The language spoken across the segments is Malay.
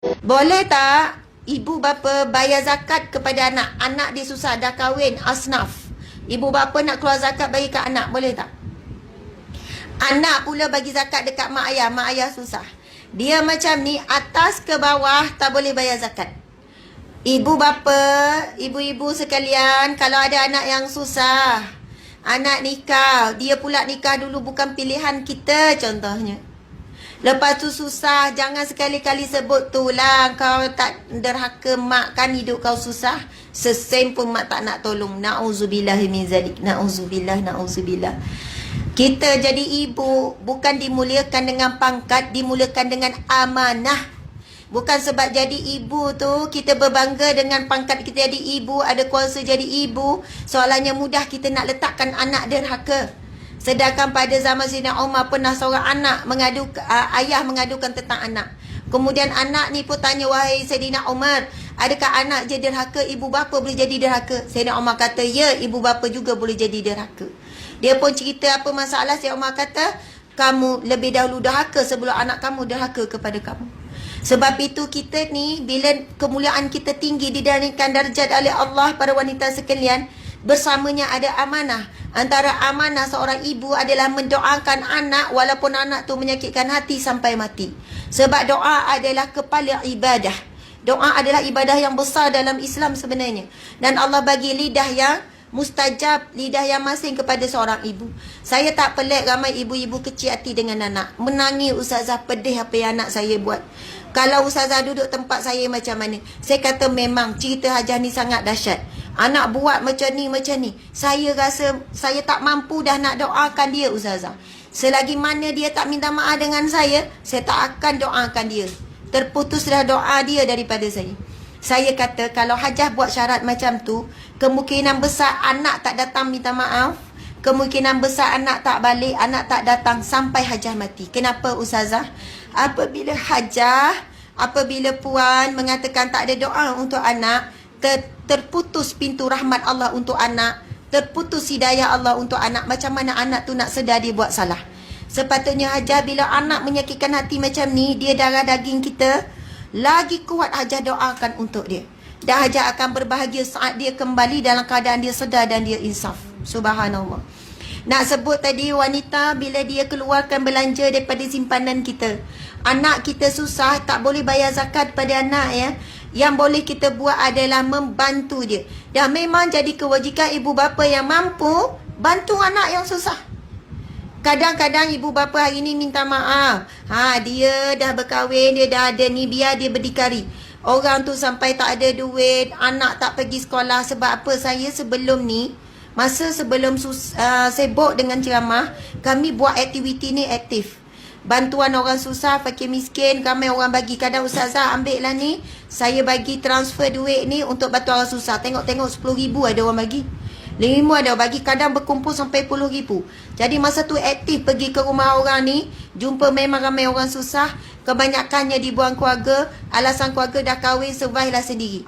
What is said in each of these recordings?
Boleh tak ibu bapa bayar zakat kepada anak? Anak dia susah, dah kahwin, asnaf. Ibu bapa nak keluar zakat bagi kat anak, boleh tak? Anak pula bagi zakat dekat mak ayah susah. Dia macam ni, atas ke bawah tak boleh bayar zakat. Ibu bapa, ibu-ibu sekalian, kalau ada anak yang susah, anak nikah, dia pula nikah dulu bukan pilihan kita contohnya. Lepas tu susah, jangan sekali-kali sebut tu lah, kau tak derhaka mak kan hidup kau susah. Sesen pun mak tak nak tolong. Na'udzubillah min zalik. Na'udzubillah, na'udzubillah. Kita jadi ibu bukan dimuliakan dengan pangkat, dimuliakan dengan amanah. Bukan sebab jadi ibu tu kita berbangga dengan pangkat kita jadi ibu, ada kuasa jadi ibu, soalannya mudah kita nak letakkan anak derhaka. Sedangkan pada zaman Sayyidina Umar pernah seorang anak ayah mengadukan tentang anak. Kemudian anak ni pun tanya, wahai Sayyidina Umar, adakah anak je derhaka, ibu bapa boleh jadi derhaka? Sayyidina Umar kata, ya, ibu bapa juga boleh jadi derhaka. Dia pun cerita apa masalah. Sayyidina Umar kata, kamu lebih dahulu derhaka sebelum anak kamu derhaka kepada kamu. Sebab itu kita ni, bila kemuliaan kita tinggi didarikan darjat oleh Allah para wanita sekalian, bersamanya ada amanah. Antara amanah seorang ibu adalah mendoakan anak walaupun anak tu menyakitkan hati sampai mati. Sebab doa adalah kepala ibadah. Doa adalah ibadah yang besar dalam Islam sebenarnya. Dan Allah bagi lidah yang mustajab, lidah yang masing kepada seorang ibu. Saya tak pelik ramai ibu-ibu kecil hati dengan anak. Menangis, ustazah, pedih apa yang anak saya buat. Kalau ustazah duduk tempat saya macam mana? Saya kata memang cerita Hajah ni sangat dahsyat. Anak buat macam ni. Saya rasa saya tak mampu dah nak doakan dia, ustazah. Selagi mana dia tak minta maaf dengan saya tak akan doakan dia. Terputuslah doa dia daripada saya. Saya kata kalau Hajah buat syarat macam tu, kemungkinan besar anak tak datang minta maaf, kemungkinan besar anak tak balik, anak tak datang sampai Hajah mati. Kenapa, ustazah? Apabila puan mengatakan tak ada doa untuk anak, terputus pintu rahmat Allah untuk anak, terputus hidayah Allah untuk anak. Macam mana anak tu nak sedar dia buat salah? Sepatutnya Hajah, bila anak menyakitkan hati macam ni, dia darah daging kita, lagi kuat Hajah doakan untuk dia. Dan Hajah akan berbahagia saat dia kembali dalam keadaan dia sedar dan dia insaf. Subhanallah. Nak sebut tadi wanita bila dia keluarkan belanja daripada simpanan kita. Anak kita susah, tak boleh bayar zakat pada anak ya. Yang boleh kita buat adalah membantu dia. Dan memang jadi kewajikan ibu bapa yang mampu bantu anak yang susah. Kadang-kadang ibu bapa hari ni minta maaf. Dia dah berkahwin, dia dah ada ni, biar dia berdikari. Orang tu sampai tak ada duit, anak tak pergi sekolah. Sebab apa? Saya sebelum ni, masa sebelum sibuk dengan ceramah, kami buat aktiviti ni aktif. Bantuan orang susah, fakir miskin, ramai orang bagi. Kadang ustazah ambil lah ni, saya bagi transfer duit ni untuk bantu orang susah. Tengok-tengok 10,000 ada orang bagi, 5 ada orang bagi, kadang berkumpul sampai 10,000. Jadi masa tu aktif pergi ke rumah orang ni, jumpa memang ramai orang susah. Kebanyakannya dibuang keluarga, alasan keluarga dah kahwin, survive lah sendiri.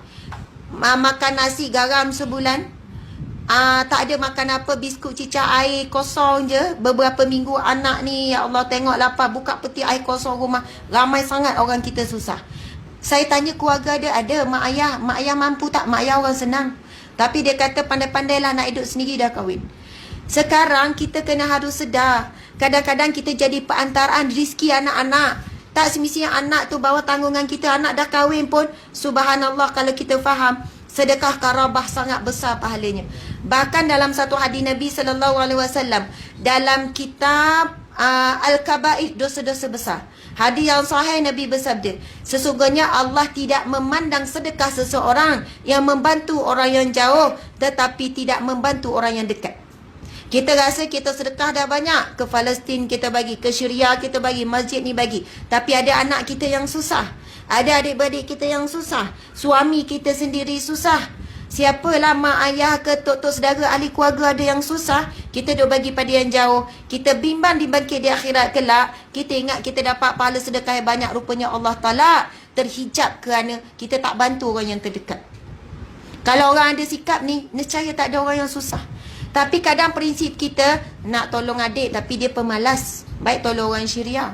Makan nasi garam sebulan, tak ada makan apa, biskut cicak air kosong je. Beberapa minggu anak ni, ya Allah, tengok lapar, buka peti air kosong rumah. Ramai sangat orang kita susah. Saya tanya keluarga dia, ada mak ayah mampu tak? Mak ayah orang senang, tapi dia kata pandai-pandailah nak hidup sendiri, dah kahwin. Sekarang kita kena harus sedar, kadang-kadang kita jadi perantaraan rezeki anak-anak. Tak semestinya anak tu bawa tanggungan kita. Anak dah kahwin pun, subhanallah, kalau kita faham, sedekah karabah sangat besar pahalanya. Bahkan dalam satu hadis Nabi SAW, dalam kitab Al-Kabair, dosa-dosa besar, hadis yang sahih, Nabi bersabda, sesungguhnya Allah tidak memandang sedekah seseorang yang membantu orang yang jauh, tetapi tidak membantu orang yang dekat. Kita rasa kita sedekah dah banyak, ke Palestin kita bagi, ke Syria kita bagi, masjid ni bagi, tapi ada anak kita yang susah, ada adik-beradik kita yang susah, suami kita sendiri susah. Siapalah mak ayah ke tok-tok saudara ahli keluarga ada yang susah, kita duk bagi pada yang jauh. Kita bimbang di bangkit di akhirat kelak, kita ingat kita dapat pahala sedekah yang banyak, rupanya Allah Ta'ala terhijab kerana kita tak bantu orang yang terdekat. Kalau orang ada sikap ni, nescaya tak ada orang yang susah. Tapi kadang prinsip kita nak tolong adik tapi dia pemalas, baik tolong orang Syria.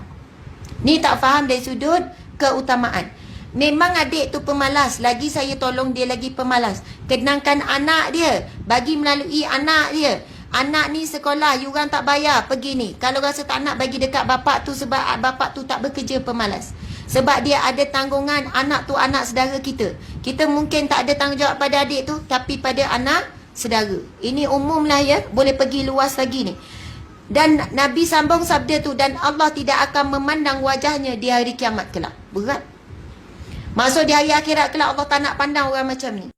Ni tak faham dari sudut keutamaan. Memang adik tu pemalas. Lagi saya tolong dia lagi pemalas. Kenangkan anak dia. Bagi melalui anak dia. Anak ni sekolah, you orang tak bayar, pergi ni. Kalau rasa tak nak bagi dekat bapak tu sebab bapak tu tak bekerja, pemalas. Sebab dia ada tanggungan, anak tu anak saudara kita. Kita mungkin tak ada tanggungjawab pada adik tu, tapi pada anak saudara. Ini umum lah ya, boleh pergi luas lagi ni. Dan Nabi sambung sabda tu, dan Allah tidak akan memandang wajahnya di hari kiamat kelak. Berat. Maksud di hari akhirat kelak Allah tak nak pandang orang macam ni.